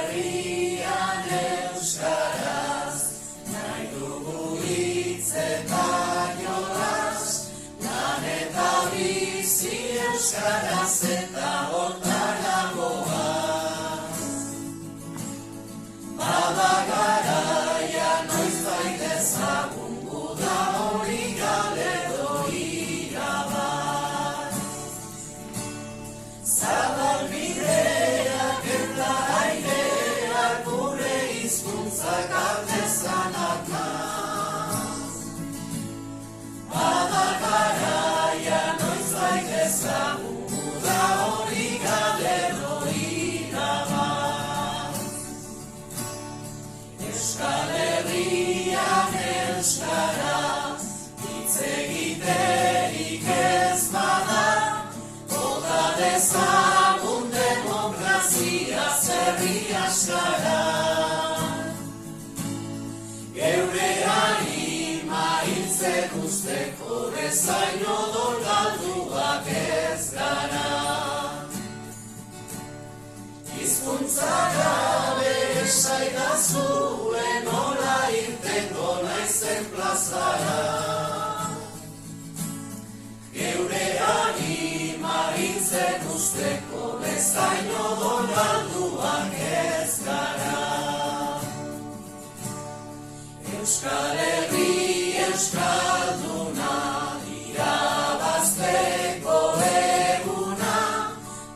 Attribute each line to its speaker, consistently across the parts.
Speaker 1: Herrian euskaraz, nahi dugu hitz eta jolas, lan eta bizi euskaraz eta hortara goaz. Bada garaia noizbait ezagun guda hori galedo irabaz. Zabal bideak eta aireak gure hizkuntzak artezanak naz. Bada garaia noizbait ezagun guda hori galedo irabaz. Euskal Herrian euskaraz, hitz egiterik ez bada, bota dezagun demokrazia zerri askara. Geure anima hiltzek usteko bezain odol galduak ez gara. Hizkuntza gabe esaidazuen nola irtengo naizen plazara. Geure anima hiltzek usteko bezain odol galduak ez gara. Euskal Herri euskalduna irabazteko eguna,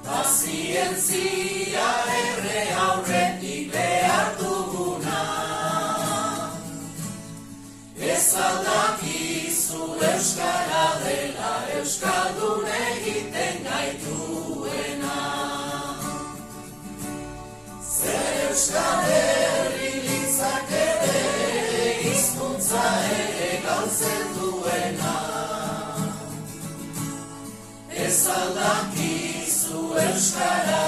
Speaker 1: pazientzia erre aurretik behar duguna. Ez aldakizu euskara dela euskaldun egiten gaituena. Zer Euskal Herri litzakete hizkuntza ere galtzen duena. Ez aldakizu euskara